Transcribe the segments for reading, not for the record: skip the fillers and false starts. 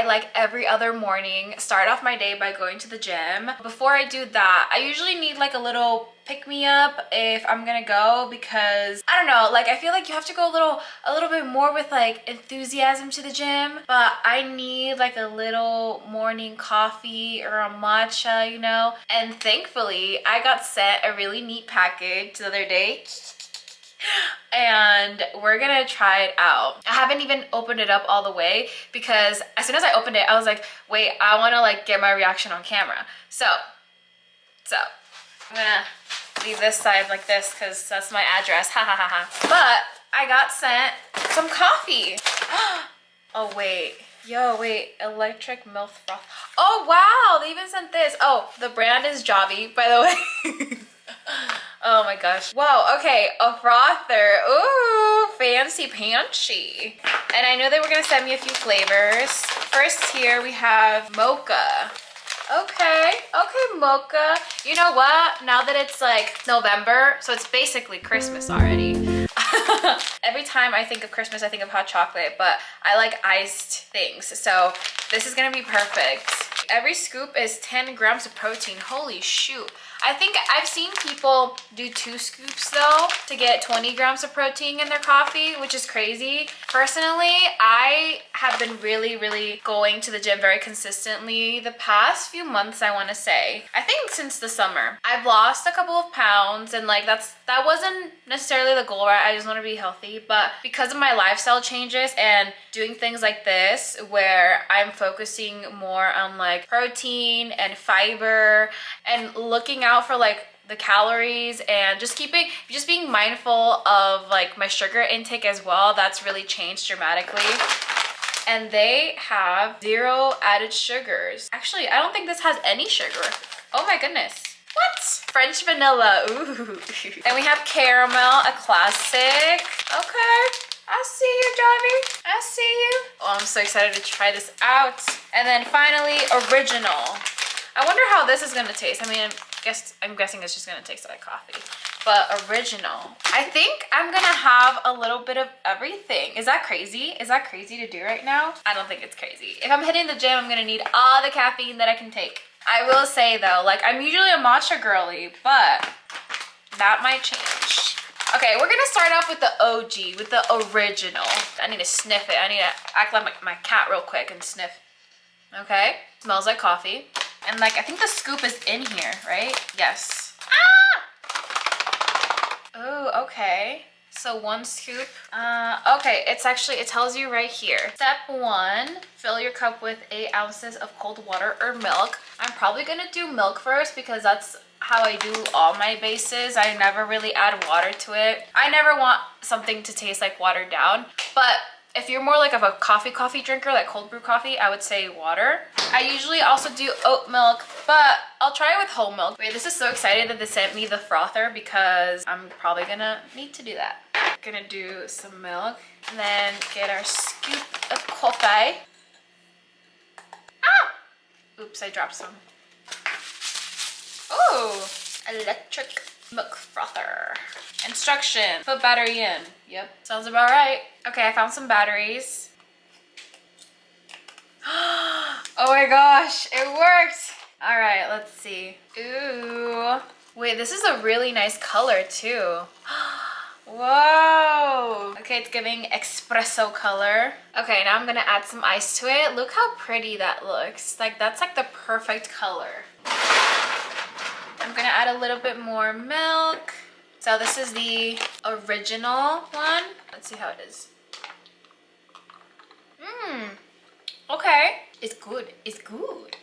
I, like every other morning, start off my day by going to the gym. Before I do that, I usually need like a little pick me up if I'm gonna go, because I don't know, like I feel like you have to go a little bit more with like enthusiasm to the gym, but I need like a little morning coffee or a matcha, you know. And thankfully I got sent a really neat package the other day and we're gonna try it out. I haven't even opened it up all the way because as soon as I opened it I was like, wait, I want to like get my reaction on camera. So I'm gonna leave this side like this because that's my address. Ha ha ha ha. But I got sent some coffee. Oh wait, yo, wait, electric milk froth. Oh wow, they even sent this. Oh, the brand is Javvy, by the way. Oh my gosh. Whoa, okay, a frother. Ooh, fancy panchy. And I know they were gonna send me a few flavors. First here we have mocha. Okay, mocha. You know what? Now that it's like November, so it's basically Christmas already. Every time I think of Christmas, I think of hot chocolate, but I like iced things. So this is gonna be perfect. Every scoop is 10 grams of protein. Holy shoot. I think I've seen people do 2 scoops though to get 20 grams of protein in their coffee, which is crazy. Personally, I have been really going to the gym very consistently the past few months, I want to say. I think since the summer. I've lost a couple of pounds and like that wasn't necessarily the goal, right? I just want to be healthy, but because of my lifestyle changes and doing things like this where I'm focusing more on like protein and fiber and looking out for like the calories and just being mindful of like my sugar intake as well, that's really changed dramatically. And they have 0 added sugars. Actually, I don't think this has any sugar. Oh my goodness. What? French vanilla. Ooh. And we have caramel, a classic. Okay. I see you, Javvy. I see you. Oh, I'm so excited to try this out. And then finally, original. I wonder how this is gonna taste. I mean, I'm guessing it's just gonna taste like coffee. But original. I think I'm gonna have a little bit of everything. Is that crazy? Is that crazy to do right now? I don't think it's crazy. If I'm hitting the gym, I'm gonna need all the caffeine that I can take. I will say though, like I'm usually a matcha girly, but that might change. Okay, we're gonna start off with the OG, with the original. I need to sniff it. I need to act like my cat real quick and sniff. Okay, smells like coffee. And like, I think the scoop is in here, right? Yes. Ah! Oh, okay. So 1 scoop. Okay, it tells you right here. Step 1, fill your cup with 8 ounces of cold water or milk. I'm probably gonna do milk first because that's how I do all my bases. I never really add water to it. I never want something to taste like watered down, but if you're more like of a coffee drinker, like cold brew coffee, I would say water. I usually also do oat milk, but I'll try it with whole milk. Wait, this is so excited that they sent me the frother because I'm probably gonna need to do that. Gonna do some milk and then get our scoop of coffee. Ah! Oops, I dropped some. Oh, electric milk frother. Instruction, put battery in. Yep, sounds about right. Okay, I found some batteries. Oh my gosh, it worked. All right, let's see. Ooh, wait, this is a really nice color too. Whoa. Okay, it's giving espresso color. Okay, now I'm gonna add some ice to it. Look how pretty that looks. Like that's like the perfect color. I'm gonna add a little bit more milk. So this is the original one. Let's see how it is. Okay. It's good. It's good.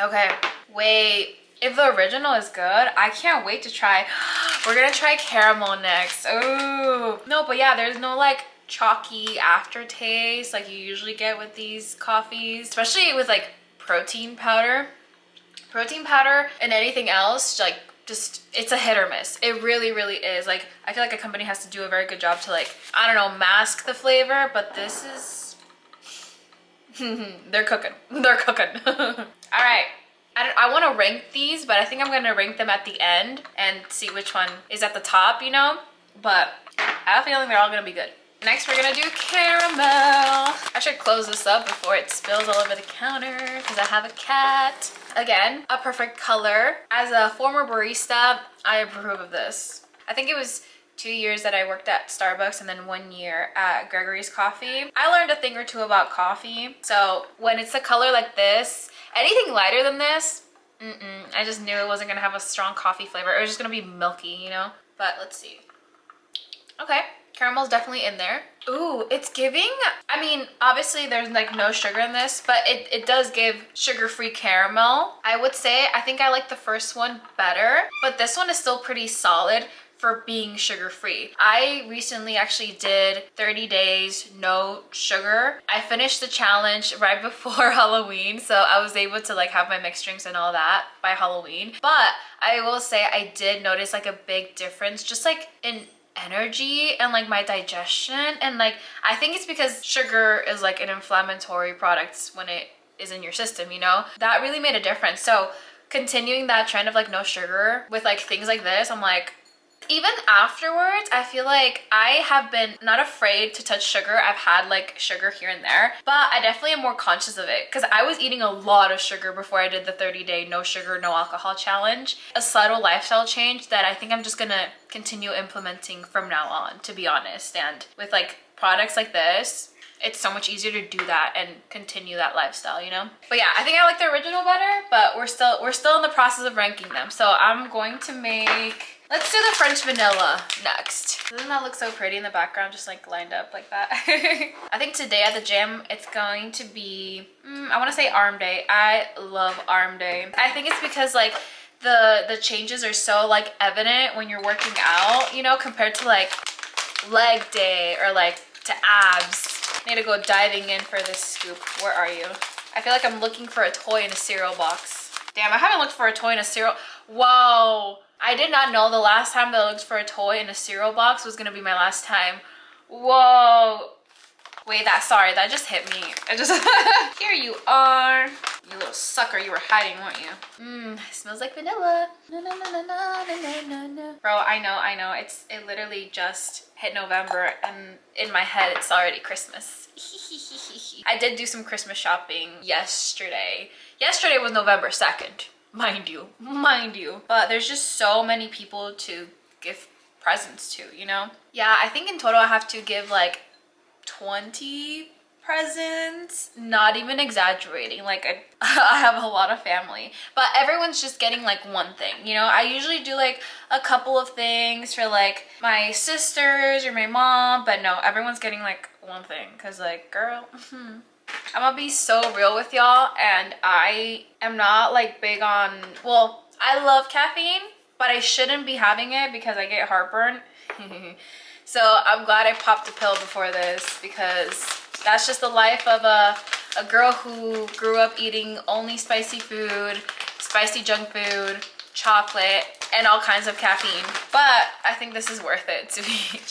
Okay. Wait. If the original is good, I can't wait to try. We're gonna try caramel next. Oh. No, but yeah, there's no like chalky aftertaste like you usually get with these coffees. Especially with like protein powder. Protein powder and anything else, like just, it's a hit or miss. It really is. Like I feel like a company has to do a very good job to like, I don't know, mask the flavor, but this is they're cooking. All right, I want to rank these, but I think I'm gonna rank them at the end and see which one is at the top, you know. But I have a feeling they're all gonna be good. Next, we're gonna do caramel. I should close this up before it spills all over the counter because I have a cat. Again, a perfect color. As a former barista, I approve of this. I think it was 2 years that I worked at Starbucks and then 1 year at Gregory's Coffee. I learned a thing or two about coffee. So when it's a color like this, anything lighter than this, I just knew it wasn't gonna have a strong coffee flavor. It was just gonna be milky, you know? But let's see. Okay, caramel's definitely in there. Ooh, it's giving, I mean, obviously there's like no sugar in this, but it does give sugar-free caramel. I would say, I think I like the first one better, but this one is still pretty solid for being sugar-free. I recently actually did 30 days no sugar. I finished the challenge right before Halloween, so I was able to like have my mixed drinks and all that by Halloween. But I will say I did notice like a big difference just like in energy and like my digestion, and like I think it's because sugar is like an inflammatory product when it is in your system, you know? That really made a difference. So continuing that trend of like no sugar with like things like this, I'm like, even afterwards, I feel like I have been not afraid to touch sugar. I've had like sugar here and there, but I definitely am more conscious of it because I was eating a lot of sugar before I did the 30-day no sugar, no alcohol challenge. A subtle lifestyle change that I think I'm just gonna continue implementing from now on, to be honest. And with like products like this, it's so much easier to do that and continue that lifestyle, you know? But yeah, I think I like the original better, but we're still in the process of ranking them. So I'm going to make, let's do the French vanilla next. Doesn't that look so pretty in the background, just like lined up like that? I think today at the gym, it's going to be, I wanna say arm day. I love arm day. I think it's because like the changes are so like evident when you're working out, you know, compared to like leg day or like to abs. I need to go diving in for this scoop. Where are you? I feel like I'm looking for a toy in a cereal box. Damn, I haven't looked for a toy in a cereal. Whoa. I did not know the last time that I looked for a toy in a cereal box was gonna be my last time. Whoa. Wait, sorry, that just hit me. I just, here you are. You little sucker, you were hiding, weren't you? It smells like vanilla. Na, na, na, na, na, na, na, na. Bro, I know. It literally just hit November and in my head, it's already Christmas. I did do some Christmas shopping yesterday. Yesterday was November 2nd, mind you. But there's just so many people to give presents to, you know? Yeah, I think in total I have to give like 20 presents, not even exaggerating. Like I have a lot of family, but everyone's just getting like one thing, you know? I usually do like a couple of things for like my sisters or my mom, but no, everyone's getting like one thing because like, girl, I'm gonna be so real with y'all, and I am not like big on, well, I love caffeine, but I shouldn't be having it because I get heartburn. So I'm glad I popped the pill before this, because that's just the life of a girl who grew up eating only spicy food, spicy junk food, chocolate, and all kinds of caffeine. But I think this is worth it to me.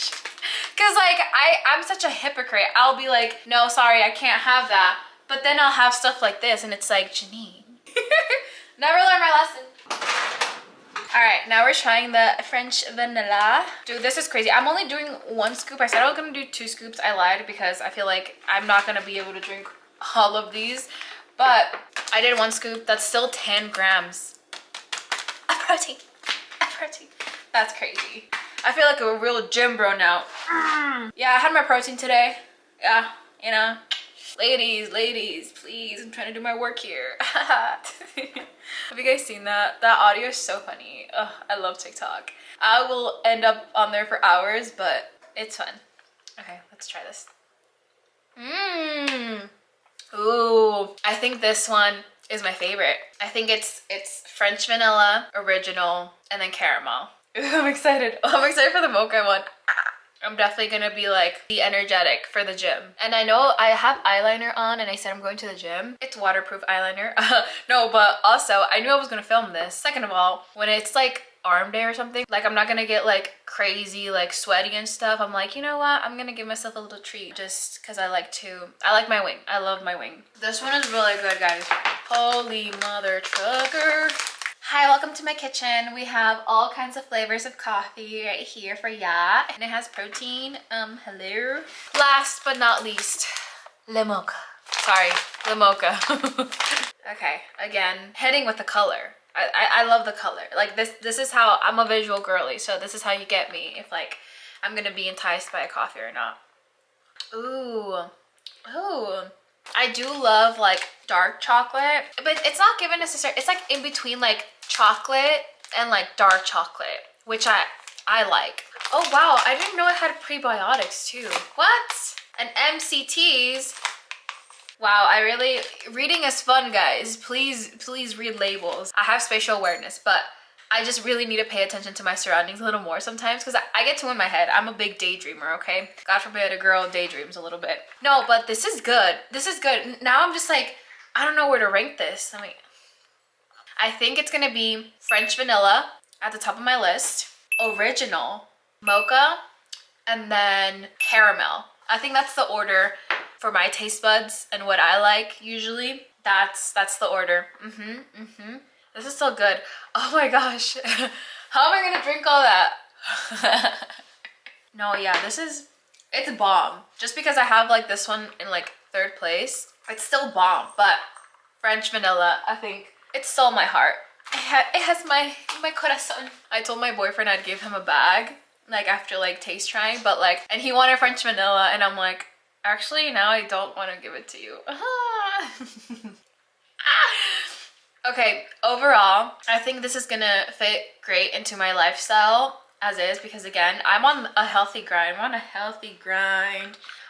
Because like I'm such a hypocrite. I'll be like, no, sorry, I can't have that. But then I'll have stuff like this and it's like, Janine. Never learned my lesson. All right, now we're trying the French vanilla. Dude, this is crazy. I'm only doing 1 scoop. I said I was gonna do 2 scoops. I lied because I feel like I'm not gonna be able to drink all of these. But I did 1 scoop. That's still 10 grams of protein. That's crazy. I feel like a real gym bro now. Yeah, I had my protein today. Yeah, you know. Ladies, please, I'm trying to do my work here. Have you guys seen that? That audio is so funny. Ugh, I love TikTok. I will end up on there for hours, but it's fun. Okay, let's try this. Ooh, I think this one is my favorite. I think it's French vanilla, original, and then caramel. Ooh, I'm excited. I'm excited for the mocha one. I'm definitely gonna be like the energetic for the gym. And I know I have eyeliner on and I said I'm going to the gym. It's waterproof eyeliner. No, but also I knew I was gonna film this. Second of all, when it's like arm day or something, like I'm not gonna get like crazy like sweaty and stuff. I'm like, you know what, I'm gonna give myself a little treat just because I like my wing. I love my wing. This one is really good, guys. Holy mother trucker. Hi, welcome to my kitchen. We have all kinds of flavors of coffee right here for ya. And it has protein. Hello. Last but not least, le mocha. Sorry, le mocha. Okay, again, hitting with the color. I love the color. Like this is how, I'm a visual girly, so this is how you get me if like I'm gonna be enticed by a coffee or not. Ooh. Ooh. I do love like dark chocolate, but it's not given necessarily, it's like in between like chocolate and like dark chocolate, which I like. Oh wow, I didn't know it had prebiotics too. What? And MCTs. Wow, reading is fun, guys. Please read labels. I have spatial awareness, but I just really need to pay attention to my surroundings a little more sometimes because I get too in my head. I'm a big daydreamer, okay? God forbid a girl daydreams a little bit. No, but this is good. This is good. Now I'm just like, I don't know where to rank this. I think it's gonna be French vanilla at the top of my list, original, mocha, and then caramel. I think that's the order for my taste buds and what I like usually. That's the order. This is so good. Oh my gosh. How am I gonna drink all that? No, yeah, it's bomb. Just because I have like this one in like third place, it's still bomb, but French vanilla, I think it's still my heart. It has my corazón. I told my boyfriend I'd give him a bag, like after like taste trying, but like, and he wanted French vanilla, and I'm like, actually, now I don't want to give it to you. Okay, overall, I think this is gonna fit great into my lifestyle as is because again, I'm on a healthy grind.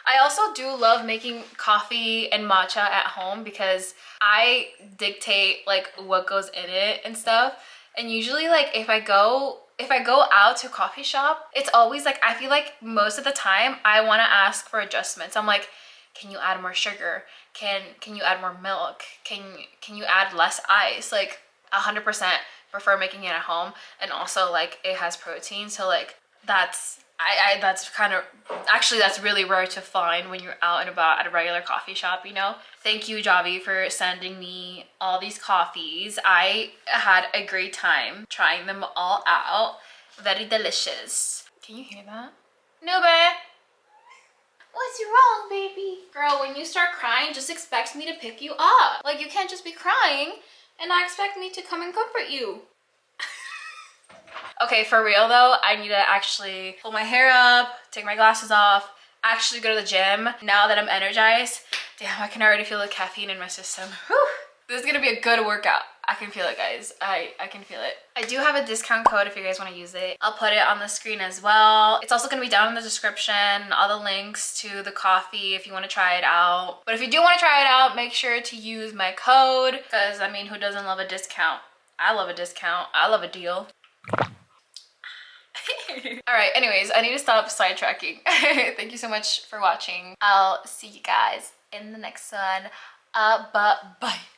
I also do love making coffee and matcha at home because I dictate like what goes in it and stuff. And usually like if I go out to a coffee shop, it's always like, I feel like most of the time I want to ask for adjustments. I'm like, can you add more sugar? Can you add more milk? Can you add less ice? Like 100% prefer making it at home. And also like it has protein, so like that's that's really rare to find when you're out and about at a regular coffee shop, you know. Thank you, Javvy, for sending me all these coffees. I had a great time trying them all out. Very delicious. Can you hear that? No, babe. What's wrong, baby? Girl, when you start crying, just expect me to pick you up. Like, you can't just be crying and not expect me to come and comfort you. Okay, for real though, I need to actually pull my hair up, take my glasses off, actually go to the gym. Now that I'm energized, damn, I can already feel the caffeine in my system. Whew. This is gonna be a good workout. I can feel it, guys. I can feel it. I do have a discount code if you guys want to use it. I'll put it on the screen as well. It's also going to be down in the description, all the links to the coffee if you want to try it out. But if you do want to try it out, make sure to use my code because, I mean, who doesn't love a discount? I love a discount. I love a deal. All right, anyways, I need to stop sidetracking. Thank you so much for watching. I'll see you guys in the next one. Bye.